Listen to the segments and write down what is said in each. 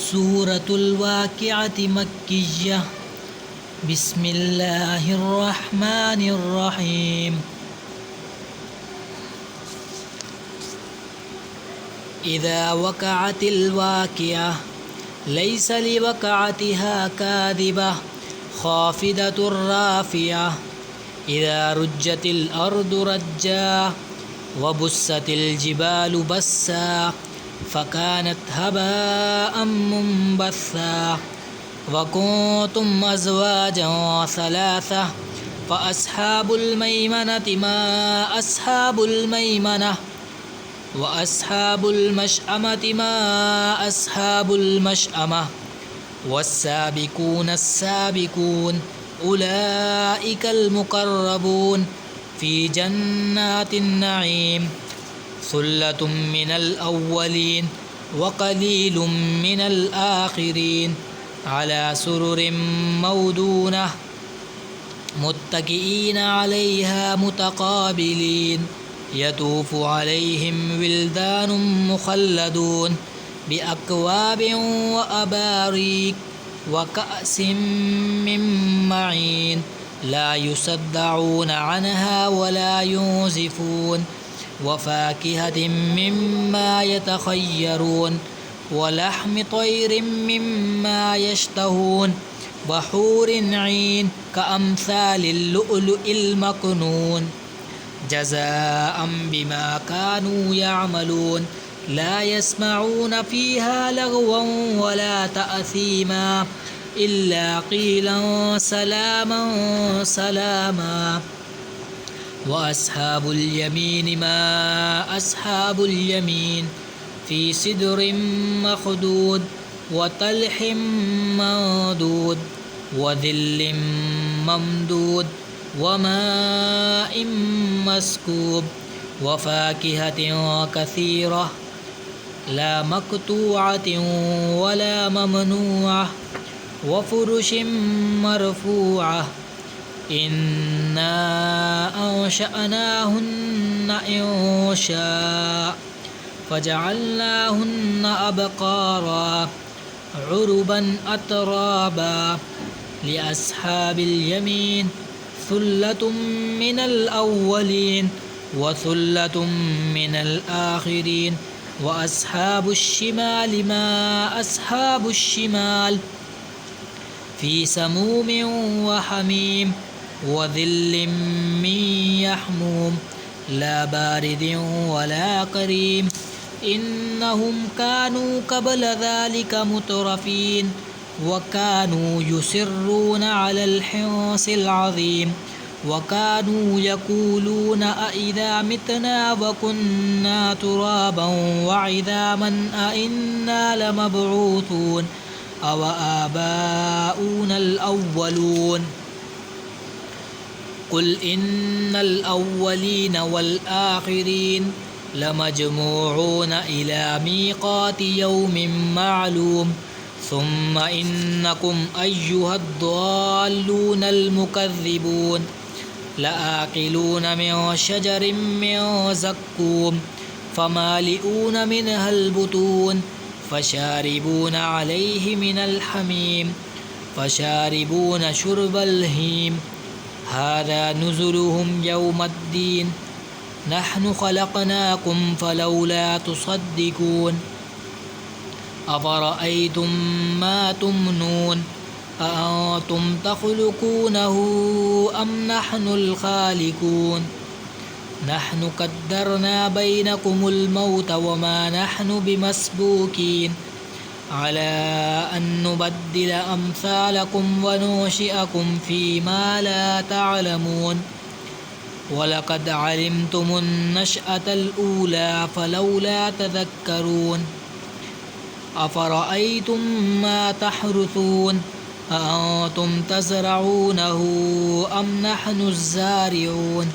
सूरतुल वाक़िअत मक्किय्यह। बिस्मिल्लाहिर रहमानिर रहीम। इज़ा वक़अतिल वाक़िअह लैसा लिवक़अतिहा काज़िबह ख़ाफ़िदतुर राफ़िअह। इज़ा रुज्जतिल अर्दु रज्जा वबुस्सतिल जिबालु बस्सा फ़कानत हबाअम मुंबस्सा। वकुंतुम अज़वाजन सलासा फ़अस्हाबुल मैमनति मा अस्हाबुल मैमनह व अस्हाबुल मशअमति मा अस्हाबुल मशअमह वस्साबिकून अस्साबिकून उलाइकल मुक़र्रबून फ़ी जन्नातिन नईम। सुल्लतुम मिनल अव्वलीन व क़लीलुम मिनल आख़िरीन अला सुरुरिम मौदूनह मुत्तकिईन अलैहा मुतक़ाबिलीन। यतूफ़ु अलैहिम विल्दानुम मुख़ल्लदून बिअक्वाबिन व अबारीक व कअसिम मिन मईन ला युसद्दऊन अन्हा वला युंज़िफून व फ़ाकिहतिन मिम्मा यतख़य्यरून व लहमि तयरिन मिम्मा यश्तहून व हूरिन ईन कअम्सालिल लुअलुइल मकनून जज़ाअम बिमा कानू यअमलून। ला यस्मऊन फ़ीहा लगवन वला तअसीमा इल्ला क़ीलन सलामन सलामा। व अस्हाबुल यमीन मा अस्हाबुल यमीन फ़ी सिदरिन मख़दूद व तल्हिम मंदूद व ज़िल्लिम ममदूद व माइन मस्कूब व फ़ाकिहतिन कसीरह ला मक़तूअतिन वला ममनूअह व फ़ुरुशिन मरफ़ूअह। इन्ना अंशअनाहुन्ना इंशाअ फ़जअलनाहुन्ना अबकारा उरुबन अतराबा। लिअस्हाबिल यमीन सुल्लतुम मिनल अव्वलीन व सुल्लतुम मिनल आख़िरीन व अस्हाबुश शिमालि मा अस्हाबुश शिमाल फ़ी समूमिन व हमीम व ज़िल्लिम मिन यहमूम ला बारिदिन वला करीम। इन्नहुम कानू क़ब्ल ज़ालिका मुतरफ़ीन व कानू युसिर्रून अलल हिंसिल अज़ीम व कानू यक़ूलून अइज़ा मितना व कुन्ना तुराबन व इज़ामन अइन्ना लमबऊसून अव आबाऊनल अव्वलून। क़ुल इन्नल अव्वलीन वल आख़िरीन लमजमूऊन इला मीक़ाति यौमिन मालूम। सुम्म इन्नकुम अय्युहद्दाल्लूनल मुकज़्ज़िबून लआकिलून मिन शजरिन मिन ज़क्कूम फ़मालिऊन मिनहल बुतून फ़शारिबून अलैहि मिनल हमीम फ़शारिबून शुर्बल हीम। हाज़ा नुज़ुलुहुम यौमद्दीन नहनु ख़लक़नाकुम फ़लौला तुसद्दिक़ून। अफ़रअय्तुम मा तुमनून अअंतुम तख़्लुक़ूनहु अम नहनुल ख़ालिक़ून। नहनु क़द्दरना बैनकुमुल मौत वमा नहनु बिमस्बूकीन अला अन नुबद्दिल अम्सालकुम व नुनशिअकुम फ़ीमा ला तअलमून। वलक़द अलिमतुमुन नशअतल ऊला फ़लौला तज़क्करून। अफ़रअय्तुम मा तहरुसून अअंतुम तज़रऊनहु अम नहनुज़्ज़ारिऊन।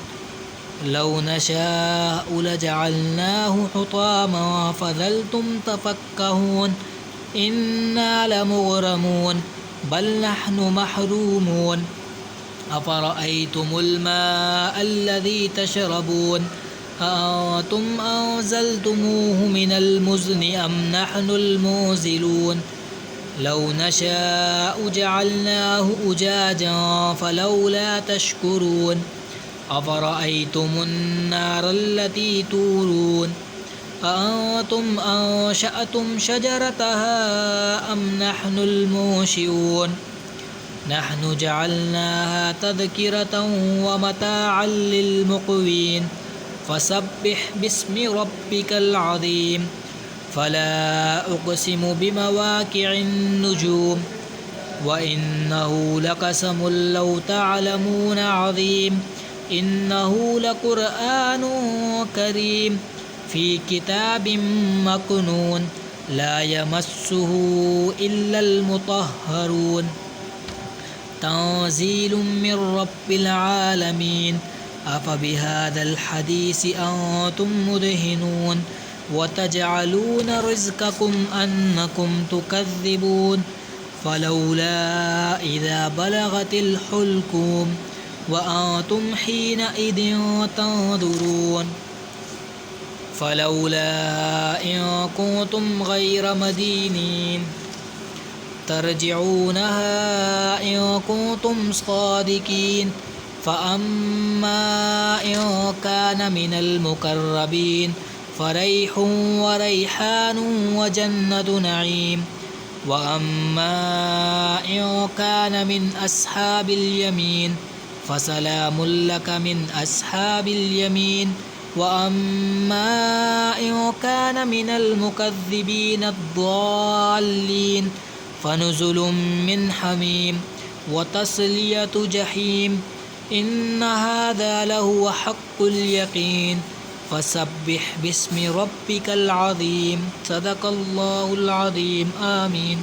लौ नशाअ लजअलनाहु हुतामा फ़ज़लतुम तफ़क्कहून। इन्ना लमुग़रमून बल नहनु महरूमून। अफ़रअय्तुमुल माअ अल्लज़ी तशरबून अअंतुम अंज़लतुमूहु मिनल मुज़्नि अम नहनुल मुंज़िलून। لو نشاء جعلناه أجاجا فلولا تشكرون أفرأيتم النار التي تورون أأنتم أنشأتم شجرتها أم نحن المنشئون نحن جعلناها تذكرة ومتاعا للمقوين فسبح باسم ربك العظيم فلا أقسم بمواقع النجوم وإنه لقسم لو تعلمون عظيم إنه لقرآن كريم في كتاب مكنون لا يمسه إلا المطهرون تنزيل من رب العالمين أفبهذا الحديث أنتم مدهنون وتجعلون رزقكم أنكم تكذبون فلولا إذا بلغت الحلقوم وأنتم حينئذ تنظرون فلولا إن كنتم غير مدينين ترجعونها إن كنتم صادقين فأما إن كان من المقربين فريح وريحان وجنة نعيم وأما إن كان من أصحاب اليمين فسلام لك من أصحاب اليمين وأما إن كان من المكذبين الضالين فنزل من حميم وتصلية جحيم إن هذا لهو حق اليقين فسبح باسم ربك العظيم صدق الله العظيم آمين.